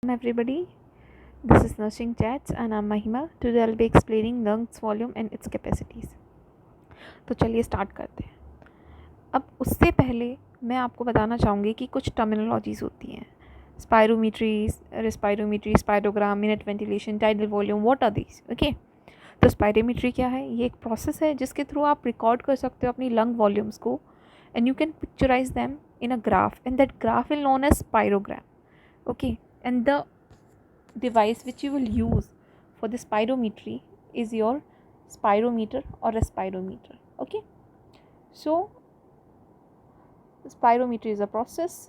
Everybody, this is Nursing Chats and I'm Mahima. Today I'll be explaining lungs volume and its capacities. तो चलिए start करते हैं. अब उससे पहले मैं आपको बताना चाहूँगी कि कुछ टर्मिनोलॉजीज़ होती हैं. Spirometry, respirometry, spirogram, minute ventilation, tidal volume, what are these? Okay. तो स्पायरोमीट्री क्या है? ये एक प्रोसेस है जिसके थ्रू आप रिकॉर्ड कर सकते हो अपनी लंग वॉल्यूम्स को and you can picturise them in a graph and that graph will known as spirogram. Okay, and the device which you will use for the spirometry is your spirometer or a spirometer. Okay, so spirometry is a process.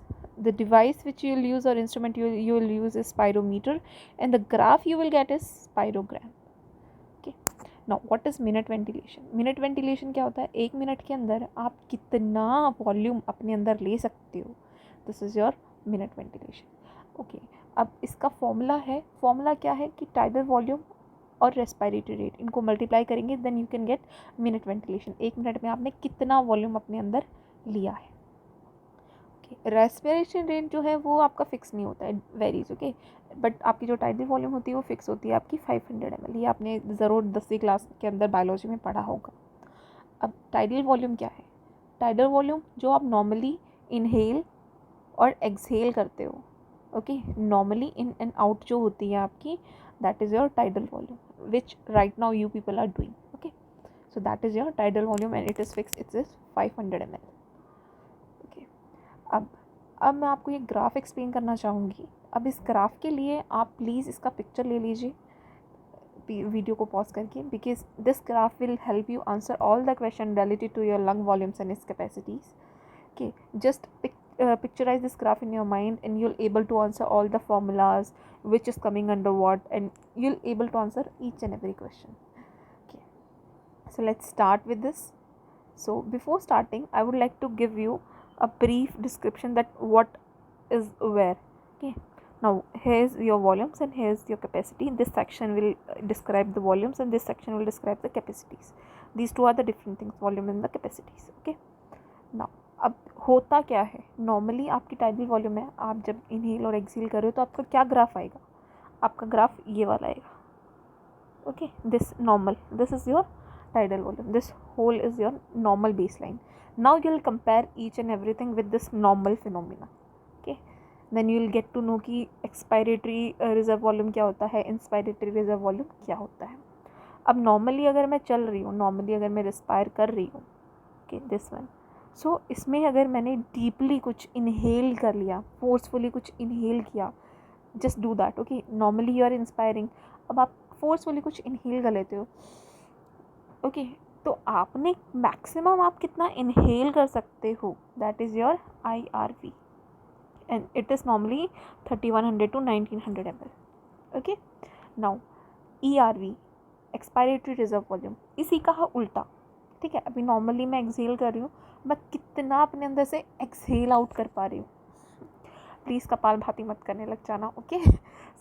The device which you will use or instrument you will use is spirometer and the graph you will get is spirogram. Okay, now what is minute ventilation? Minute ventilation क्या होता है? 1 minute के अंदर आप कितना volume अपने अंदर ले सकते हो. This is your minute ventilation. Okay, अब इसका फॉर्मूला क्या है कि टाइडल वॉल्यूम और रेस्पिरेटरी रेट इनको मल्टीप्लाई करेंगे then you can get minute ventilation. 1 minute में आपने कितना वॉल्यूम अपने अंदर लिया है. ओके, रेस्पिरेशन रेट जो है वो आपका फिक्स नहीं होता है, वेरीज. ओके, बट आपकी जो टाइडल वॉल्यूम होती है वो फिक्स होती है आपकी 500 ml. ये आपने ज़रूर 10वीं क्लास के अंदर बायोलॉजी में पढ़ा होगा. अब टाइडल वॉल्यूम क्या है? टाइडल वॉल्यूम जो आप नॉर्मली इनहेल और एक्सहेल करते हो. Okay, normally in and out जो होती है आपकी, that is your tidal volume which right now you people are doing. Okay, so that is your tidal volume and it is fix. It's is 500 ml. ओके, अब मैं आपको ये graph explain करना चाहूँगी. अब इस ग्राफ के लिए आप प्लीज़ इसका पिक्चर ले लीजिए वीडियो को पॉज करके, because this graph will help you answer all the question related to your lung volumes and its capacities. Okay, just picturize this graph in your mind and you'll able to answer all the formulas which is coming under what, and you'll able to answer each and every question. Okay, so let's start with this. So before starting I would like to give you a brief description that what is where. Okay, now here's your volumes and here's your capacity. This section will describe the volumes and this section will describe the capacities. These two are the different things, volume and the capacities. Okay, now अब होता क्या है? Normally आपकी tidal volume है, आप जब inhale और exhale कर रहे हो तो आपका क्या ग्राफ आएगा? आपका ग्राफ ये वाला आएगा. Okay, this normal, this is your tidal volume, this whole is your normal baseline. Now you will compare each and everything with this normal phenomena. Okay, then you will get to know कि expiratory reserve volume क्या होता है, inspiratory reserve volume क्या होता है. अब normally अगर मैं चल रही हूँ, नॉर्मली अगर मैं रिस्पायर कर रही हूँ, ओके, दिस वन. सो इसमें अगर मैंने डीपली कुछ इनहेल कर लिया, फोर्सफुली कुछ इनहेल किया, just do that. Okay, normally you are inspiring, अब आप फोर्सफुली कुछ इनहेल कर लेते हो. ओके, तो आपने मैक्सिमम आप कितना इनहेल कर सकते हो, that is your IRV and it is normally 3100 to 1900 ml. Okay, now ERV, expiratory reserve volume, इसी का उल्टा. ठीक है, अभी नॉर्मली मैं एक्सहेल कर रही हूँ, मैं कितना अपने अंदर से एक्सहेल आउट कर पा रही हूँ. प्लीज़ कपाल भाती मत करने लग जाना. Okay,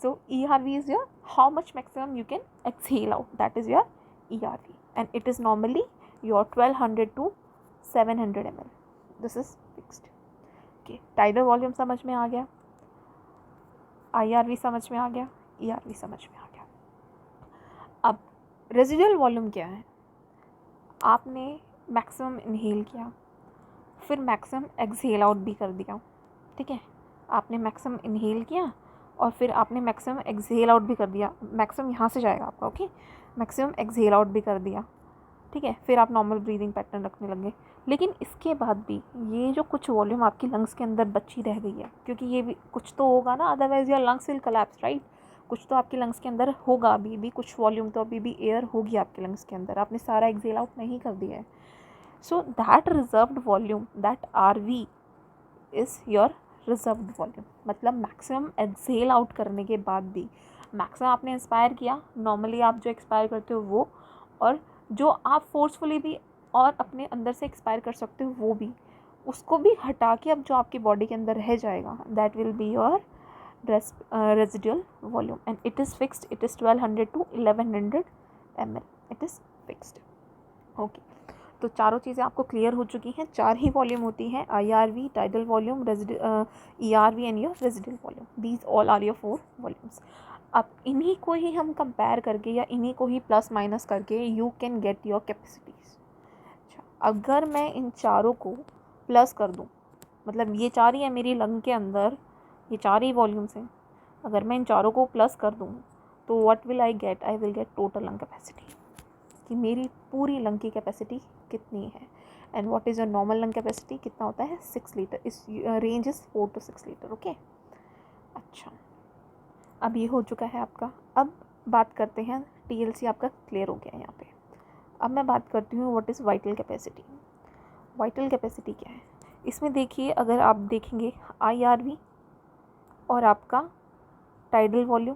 so ERV is your how much maximum you can exhale out, that is your ERV and it is normally your 1200 to 700 ml. This is fixed. Okay, tidal volume समझ में आ गया, IRV समझ में आ गया, ERV समझ में आ गया. अब रेजिडुअल वॉल्यूम क्या है? आपने मैक्सिमम इनहेल किया, फिर मैक्सिमम एक्सहेल आउट भी कर दिया. ठीक है, आपने मैक्सिमम इनहेल किया और फिर आपने मैक्सिमम एक्सहेल आउट भी कर दिया. मैक्सिमम यहाँ से जाएगा आपका. ओके, मैक्सिमम एक्सहेल आउट भी कर दिया. ठीक है, फिर आप नॉर्मल ब्रीदिंग पैटर्न रखने लगे. लेकिन इसके बाद भी ये जो कुछ वॉल्यूम आपकी लंग्स के अंदर बची रह गई है, क्योंकि ये भी कुछ तो होगा ना, otherwise your lungs will collapse, right. कुछ तो आपके लंग्स के अंदर होगा, अभी भी कुछ वॉल्यूम तो अभी भी एयर होगी आपके लंग्स के अंदर, आपने सारा एक्सहेल आउट नहीं कर दिया है. So that reserved volume, that RV is your reserved volume. मतलब मैक्सिमम एक्सहेल आउट करने के बाद भी मैक्सिमम आपने इंस्पायर किया, नॉर्मली आप जो एक्सपायर करते हो वो, और जो आप फोर्सफुली भी और अपने अंदर से एक्सपायर कर सकते हो वो भी, उसको भी हटा के अब जो आपकी बॉडी के अंदर रह जाएगा, that will be your residual volume and it is fixed. It is 1200 to 1100 ml. It is fixed. Okay, तो चारों चीज़ें आपको क्लियर हो चुकी हैं। 4 ही वॉल्यूम होती हैं, IRV, tidal volume, ERV and your residual volume. These all are your 4 volumes. अब इन्हीं को ही हम कंपेयर करके या इन्हीं को ही प्लस माइनस करके you can get your capacities. अच्छा, अगर मैं इन चारों को प्लस कर दूँ, मतलब ये 4 ही है मेरी लंग के अंदर, ये 4 ही वॉल्यूम्स हैं, अगर मैं इन चारों को प्लस कर दूँ तो what will I get? I will get total lung capacity, कि मेरी पूरी लंग की कैपेसिटी कितनी है। And what is your normal lung capacity, कितना होता है? 6 लीटर। इस range is 4 to 6 litre. Okay, अच्छा, अब ये हो चुका है आपका। अब बात करते हैं, TLC आपका क्लियर हो गया है यहाँ पे। अब मैं बात करती हूँ what is vital capacity. Vital capacity क्या है? इसमें देखिए, अगर आप देखेंगे IRV और आपका टाइडल वॉल्यूम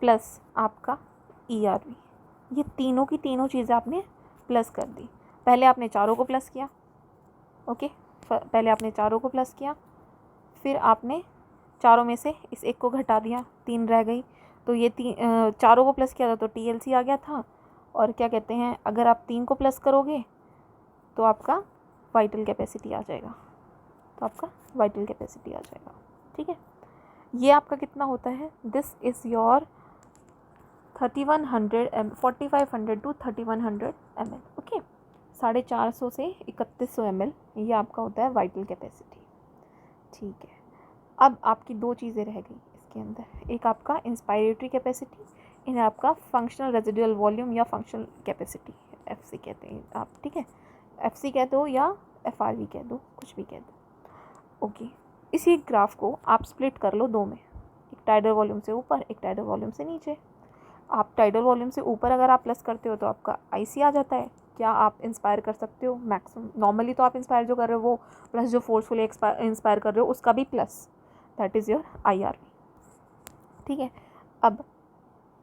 प्लस आपका ERV, ये तीनों की तीनों चीज़ें आपने प्लस कर दी। पहले आपने चारों को प्लस किया, ओके, पहले आपने चारों को प्लस किया, फिर आपने चारों में से इस एक को घटा दिया, 3 रह गई, तो ये चारों को प्लस किया था तो TLC आ गया था। और क्या कहते हैं, अगर आप 3 को प्लस करोगे तो आपका वाइटल कैपेसिटी आ जाएगा, तो आपका वाइटल कैपेसिटी आ जाएगा। ठीक है, ये आपका कितना होता है? This is your 4500 to 3100 ml। Okay, 450 से 3100 ml ये आपका होता है वाइटल कैपेसिटी। ठीक है, अब आपकी 2 चीज़ें रह गई इसके अंदर, एक आपका इंस्पायरेटरी कैपेसिटी, इन्हें आपका फंक्शनल रेजिडुअल वॉल्यूम या फंक्शनल कैपेसिटी, FC कहते हैं आप। ठीक है, FC कह दो या FRV कह दो, कुछ भी कह दो। ओके, इसी ग्राफ को आप स्प्लिट कर लो 2 में, एक टाइडल वॉल्यूम से ऊपर, एक टाइडल वॉल्यूम से नीचे। आप टाइडल वॉल्यूम से ऊपर अगर आप प्लस करते हो तो आपका IC आ जाता है। क्या आप इंस्पायर कर सकते हो? मैक्सिमम नॉर्मली तो आप इंस्पायर जो कर रहे हो वो प्लस, जो फोर्सफुली इंस्पायर कर रहे हो उसका भी plus, that is your IRV। ठीक है, अब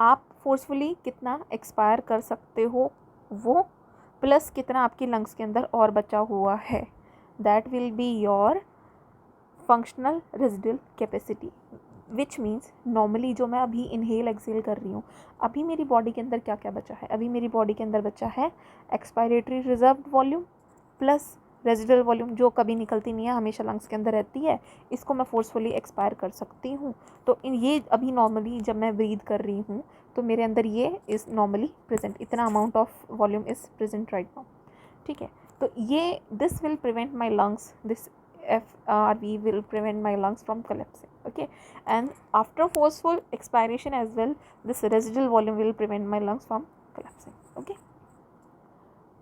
आप फोर्सफुली कितना एक्सपायर कर सकते हो वो प्लस कितना आपकी लंग्स के अंदर और बचा हुआ है, that will be your functional residual capacity. Which means normally जो मैं अभी इनहेल एक्सेल कर रही हूँ, अभी मेरी बॉडी के अंदर क्या क्या बचा है? अभी मेरी बॉडी के अंदर बचा है expiratory reserve volume plus residual volume, जो कभी निकलती नहीं है, हमेशा लंग्स के अंदर रहती है, इसको मैं फोर्सफुली एक्सपायर कर सकती हूँ। तो ये अभी नॉर्मली जब मैं ब्रीद कर रही हूँ तो मेरे अंदर ये इज़ नॉर्मली प्रेजेंट, इतना amount of volume is present right now. ठीक है, तो ये this will prevent my lungs, this FRV will prevent my lungs from collapsing. Okay, and after forceful expiration as well, this residual volume will prevent my lungs from collapsing. Okay,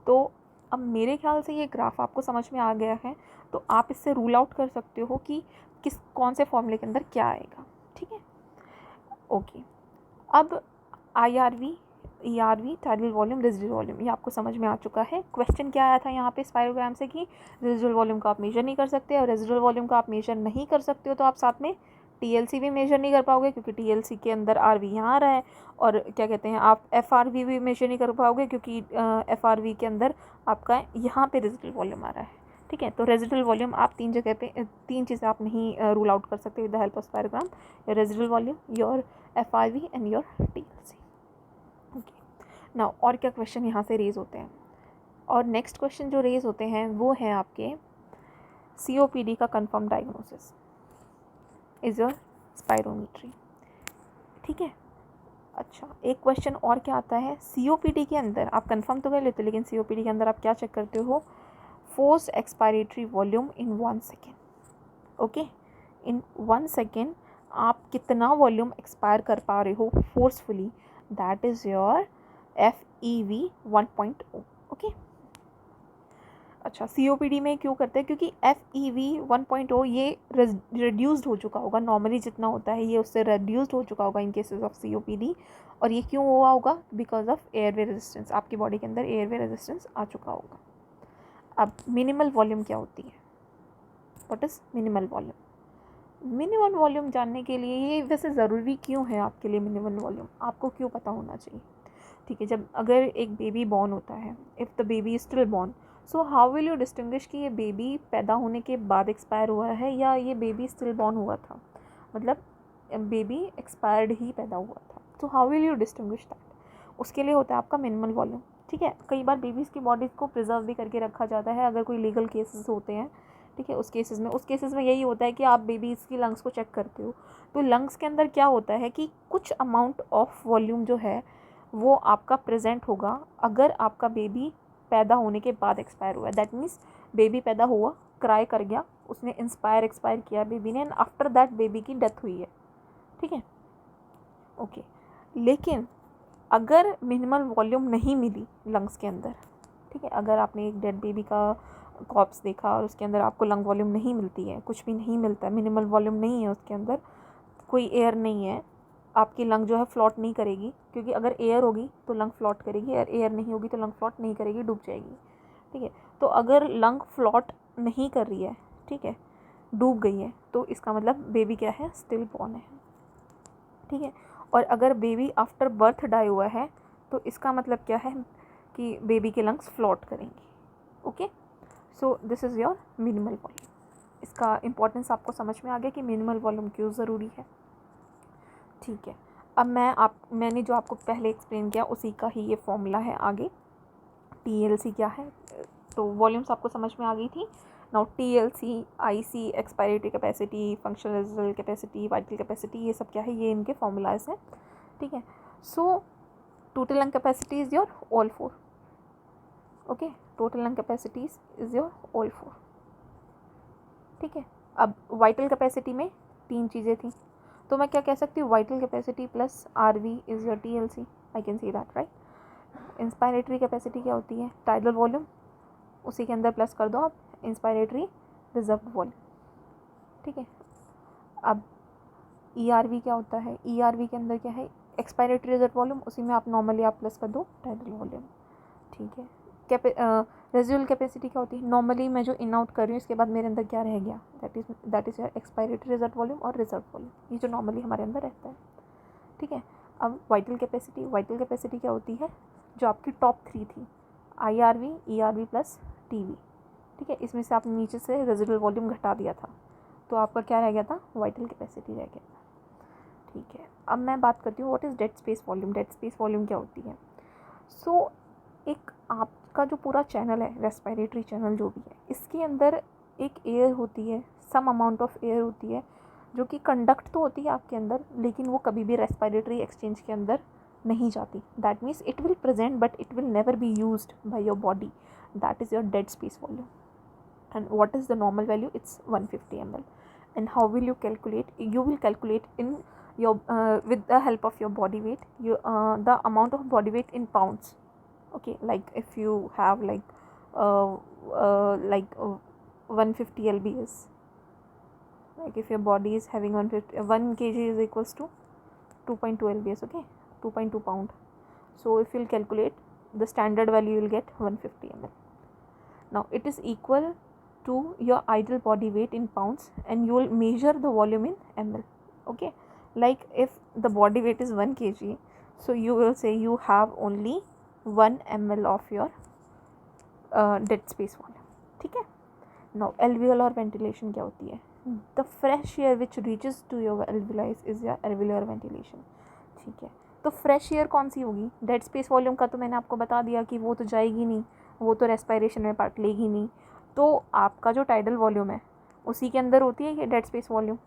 तो अब मेरे ख्याल से ये ग्राफ आपको समझ में आ गया है, तो आप इससे रूल आउट कर सकते हो कि कौन से फॉर्मूले के अंदर क्या आएगा। ठीक है, ओके, अब IRV, ERV, tidal volume, residual volume, ये आपको समझ में आ चुका है। क्वेश्चन क्या आया था यहाँ पे स्पायरोग्राम से कि रेजिडुअल वॉल्यूम का आप मेजर नहीं कर सकते, और रेजिडुअल वॉल्यूम का आप मेजर नहीं कर सकते हो तो आप साथ में TLC भी मेजर नहीं कर पाओगे, क्योंकि TLC के अंदर RV यहाँ आ रहा है, और क्या कहते हैं, आप FRV भी मेजर नहीं कर पाओगे क्योंकि FRV के अंदर आपका यहाँ पे रेजिडुअल वॉल्यूम आ रहा है। ठीक है, तो रेजिडुअल वॉल्यूम आप 3 जगह पे 3 चीज़ें आप नहीं रूल आउट कर सकते with the help of spirogram, your residual volume, your FRV and your TLC। Okay, now और क्या क्वेश्चन यहाँ से रेज होते हैं? और नेक्स्ट क्वेश्चन जो रेज होते हैं वो है आपके COPD का confirm diagnosis is your spirometry. ठीक है, अच्छा, एक क्वेश्चन और क्या आता है COPD के अंदर, आप कंफर्म तो कर लेते हो लेकिन COPD के अंदर आप क्या चेक करते हो? फोर्स एक्सपायरेटरी वॉल्यूम इन 1 सेकेंड। ओके, इन 1 सेकेंड आप कितना वॉल्यूम एक्सपायर कर पा रहे हो forcefully, that is your FEV 1.0। Okay, अच्छा, COPD में क्यों करते हैं? क्योंकि FEV 1.0 ये रिड्यूस्ड हो चुका होगा, नॉर्मली जितना होता है ये उससे रिड्यूस्ड हो चुका होगा इन केसेस ऑफ COPD। और ये क्यों हुआ होगा? बिकॉज ऑफ एयरवे रेजिस्टेंस, आपकी बॉडी के अंदर एयरवे रेजिस्टेंस आ चुका होगा। अब मिनिमल वॉल्यूम क्या होती है? What is minimal volume? Minimum volume जानने के लिए ये वैसे ज़रूरी क्यों है आपके लिए? मिनिमम वॉल्यूम आपको क्यों पता होना चाहिए? ठीक है, जब अगर एक बेबी बॉर्न होता है, if the baby is still born, so how will you distinguish कि ये बेबी पैदा होने के बाद एक्सपायर हुआ है या ये बेबी स्टिल बॉर्न हुआ था, मतलब बेबी एक्सपायर्ड ही पैदा हुआ था, तो how will you distinguish that? उसके लिए होता है आपका मिनिमल वॉल्यूम। ठीक है, कई बार बेबीज़ की बॉडीज़ को प्रिजर्व भी करके रखा जाता है अगर कोई लीगल केसेस होते हैं, ठीक है। उस केसेस में यही होता है कि आप बेबीज़ की लंग्स को चेक करते हो, तो लंग्स के अंदर क्या होता है कि कुछ अमाउंट ऑफ वॉल्यूम जो है वो आपका प्रेजेंट होगा अगर आपका बेबी पैदा होने के बाद एक्सपायर हुआ है। दैट मीन्स बेबी पैदा हुआ, क्राई कर गया, उसने एक्सपायर किया बेबी ने, एंड आफ्टर दैट बेबी की डेथ हुई है, ठीक है, ओके। लेकिन अगर मिनिमल वॉल्यूम नहीं मिली लंग्स के अंदर, ठीक है, अगर आपने एक डेड बेबी का कॉप्स देखा और उसके अंदर आपको लंग वॉल्यूम नहीं मिलती है, कुछ भी नहीं मिलता है, मिनिमल वॉल्यूम नहीं है उसके अंदर, कोई एयर नहीं है, आपकी लंग जो है फ्लॉट नहीं करेगी, क्योंकि अगर एयर होगी तो लंग फ्लॉट करेगी और एयर नहीं होगी तो लंग फ्लॉट नहीं करेगी, डूब जाएगी, ठीक है। तो अगर लंग फ्लॉट नहीं कर रही है, ठीक है, डूब गई है, तो इसका मतलब बेबी क्या है, स्टिल बॉर्न है, ठीक है। और अगर बेबी आफ्टर बर्थ डाई हुआ है तो इसका मतलब क्या है कि बेबी के लंग्स फ्लॉट करेंगी, okay. So this is your minimal volume. इसका इम्पोर्टेंस आपको समझ में आ गया कि मिनिमल वॉल्यूम क्यों ज़रूरी है, ठीक है। अब मैंने जो आपको पहले एक्सप्लेन किया उसी का ही ये फॉर्मूला है आगे। TLC क्या है, तो वॉल्यूम्स आपको समझ में आ गई थी। Now TLC, IC, expiratory capacity, functional residual capacity, vital capacity, ये सब क्या है, ये इनके फॉर्मूलाज हैं, ठीक है। So total lung capacity is your all four, okay, total lung capacity is your all four, ठीक है। अब वाइटल कैपेसिटी में 3 चीज़ें थी, तो मैं क्या कह सकती हूँ, vital capacity plus RV is your TLC, I can see that, right. Inspiratory capacity क्या होती है, टाइडल वॉल्यूम, उसी के अंदर प्लस कर दो आप इंस्पायरेटरी रिजर्व वॉल्यूम, ठीक है। अब ERV क्या होता है, ERV के अंदर क्या है, एक्सपायरेटरी रिजर्व वॉल्यूम, उसी में आप नॉर्मली आप प्लस कर दो टाइडल वॉल्यूम, ठीक है। रेजिडुअल कैपेसिटी क्या होती है, नॉर्मली मैं जो इन आउट कर रही हूँ इसके बाद मेरे अंदर क्या रह गया, that is your expiratory reserve volume और रिजर्व वॉल्यूम, ये जो नॉर्मली हमारे अंदर रहता है, ठीक है। अब वाइटल कैपेसिटी क्या होती है, जो आपकी टॉप 3 थी, IRV, ERV प्लस TV, ठीक है। इसमें से आपने नीचे से रेजिडुअल वॉल्यूम घटा दिया था, तो आपका क्या रह गया था, वाइटल कैपेसिटी रह गया था, ठीक है। अब मैं बात करती हूँ what is dead space volume. Dead space volume क्या होती है, सो एक आपका जो पूरा चैनल है, रेस्पिरेटरी चैनल जो भी है, इसके अंदर एक एयर होती है, सम अमाउंट ऑफ एयर होती है जो कि कंडक्ट तो होती है आपके अंदर, लेकिन वो कभी भी रेस्पिरेटरी एक्सचेंज के अंदर नहीं जाती। That means it will present but it will never be used by your body, that is your dead space volume. And what is the normal value, it's 150 ml. And how will you calculate, you will calculate in your with the help of your body weight, you the amount of body weight in pounds, okay. Like if you have like 150 lbs, like if your body is having 1 kg is equals to 2.2 lbs, okay, 2.2 pound. So if you'll calculate the standard value, you will get 150 ml. Now it is equal to your ideal body weight in pounds, and you will measure the volume in ml, okay. Like if the body weight is 1 kg, so you will say you have only 1 ml of your dead space volume, ठीक है। Now alveolar ventilation क्या होती है, the fresh air which reaches to your alveoli is your alveolar ventilation, ठीक है। तो fresh air कौन सी होगी, डेड स्पेस वॉल्यूम का तो मैंने आपको बता दिया कि वो तो जाएगी नहीं, वो तो रेस्पिरेशन में पार्ट लेगी नहीं। तो आपका जो टाइडल वॉल्यूम है उसी के अंदर होती है ये dead space volume.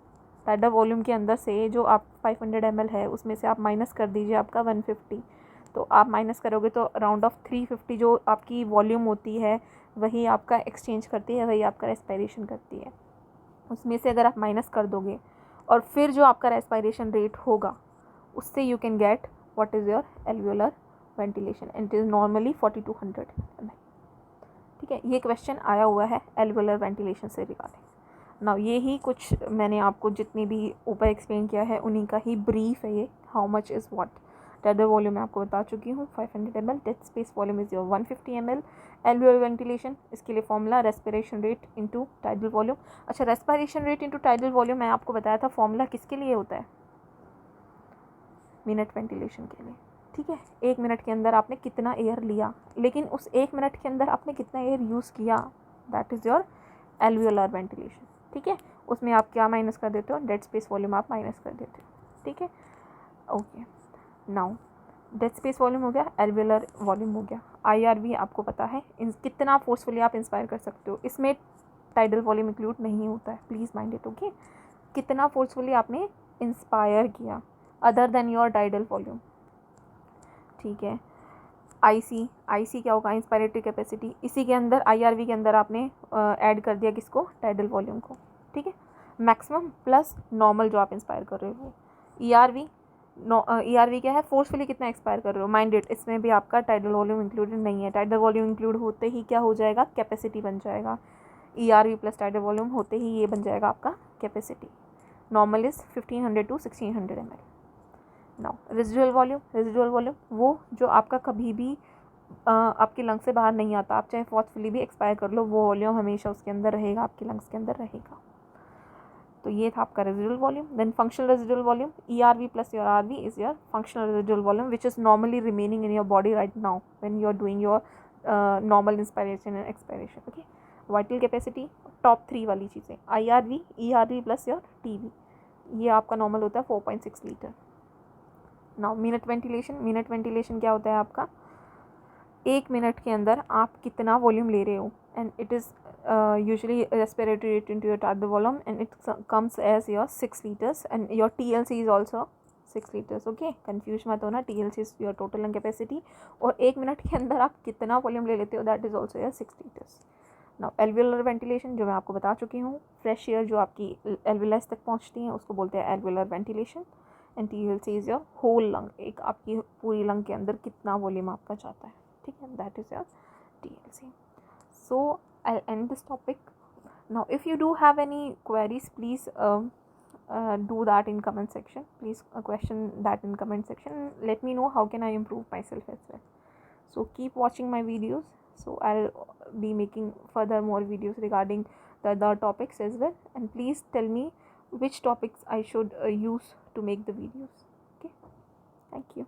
Tidal volume के अंदर से जो आप 500 ml है उसमें से आप माइनस कर दीजिए आपका 150, तो आप माइनस करोगे तो राउंड ऑफ 350 जो आपकी वॉल्यूम होती है वही आपका एक्सचेंज करती है, वही आपका रेस्पिरेशन करती है। उसमें से अगर आप माइनस कर दोगे और फिर जो आपका रेस्पिरेशन रेट होगा उससे you can get what is your alveolar ventilation, and it is normally 4200 ml, ठीक है। ये क्वेश्चन आया हुआ है एल्वियोलर वेंटिलेशन से रिगार्डिंग। नाउ ये ही कुछ मैंने आपको जितनी भी ऊपर एक्सप्लेन किया है उन्हीं का ही ब्रीफ है ये, how much is what. Tidal volume मैं आपको बता चुकी हूँ 500 ml, dead space volume is your 150 ml। Alveolar ventilation, इसके लिए formula respiration rate into tidal volume. अच्छा, respiration rate into tidal volume मैं आपको बताया था फॉर्मूला किसके लिए होता है, मिनट वेंटिलेशन के लिए, ठीक है। 1 मिनट के अंदर आपने कितना एयर लिया, लेकिन उस 1 मिनट के अंदर आपने कितना एयर यूज़ किया, that is your alveolar ventilation, ठीक है। उसमें आप क्या माइनस कर देते हो, डेड स्पेस वॉल्यूम आप माइनस कर देते हो, ठीक है, okay. Now dead space volume हो गया, एल्वियोलर वॉल्यूम हो गया। IRV आपको पता है कितना फोर्सफुली आप इंस्पायर कर सकते हो, इसमें टाइडल वॉल्यूम इंक्लूड नहीं होता है, प्लीज़ माइंड इट। ओके, कितना फोर्सफुली आपने इंस्पायर किया other than your tidal volume, ठीक है। IC क्या होगा, इंस्पायरेटरी कैपेसिटी, इसी के अंदर IRV के अंदर आपने ऐड कर दिया किसको, टाइडल वॉल्यूम को, ठीक है। मैक्सिमम प्लस नॉर्मल जो आप इंस्पायर कर रहे हो। ERV क्या है, फोर्सफुली कितना एक्सपायर कर रहे हो, माइंडेड, इसमें भी आपका टाइडल वॉल्यूम इंक्लूडेड नहीं है। टाइडल वॉल्यूम इंक्लूड होते ही क्या हो जाएगा, कैपेसिटी बन जाएगा। ERV प्लस टाइडल वॉल्यूम होते ही ये बन जाएगा आपका capacity. Normal is 1500 to 1600 ml। Now residual volume वो जो आपका कभी भी आपके लंग्स से बाहर नहीं आता, आप चाहे फोर्सफुली भी एक्सपायर कर लो, वो वॉल्यूम हमेशा उसके अंदर रहेगा, आपके लंग्स के अंदर रहेगा। तो ये था आपका residual volume. Then functional residual volume, ERV plus your RV is your functional residual volume which is normally remaining in your body right now when you are doing your normal inspiration and expiration. Okay, vital capacity, top 3 वाली चीज़ें, IRV, ERV plus your TV, ये आपका normal होता है 4.6 litre. Now minute ventilation क्या होता है आपका, 1 मिनट के अंदर आप कितना वॉल्यूम ले रहे हो, and it is usually respiratory rate into your tidal volume and it comes as your 6 liters and your TLC is also 6 liters। Okay, confuse मत होना, TLC is your total lung capacity, और 1 minute के अंदर आप कितना volume ले लेते हो, that is also your 6 liters। Now alveolar ventilation जो मैं आपको बता चुकी हूँ, फ्रेश एयर जो आपकी एल्वियलाइज तक पहुँचती है उसको बोलते हैं alveolar ventilation. And TLC is your whole lung, एक आपकी पूरी लंग के अंदर कितना वॉल्यूम आपका जाता है, ठीक है, that is your TLC। So I'll end this topic now. If you do have any queries, please do that in comment section. Please question that in comment section. Let me know how can I improve myself as well. So keep watching my videos. So I'll be making further more videos regarding the other topics as well. And please tell me which topics I should use to make the videos. Okay, thank you.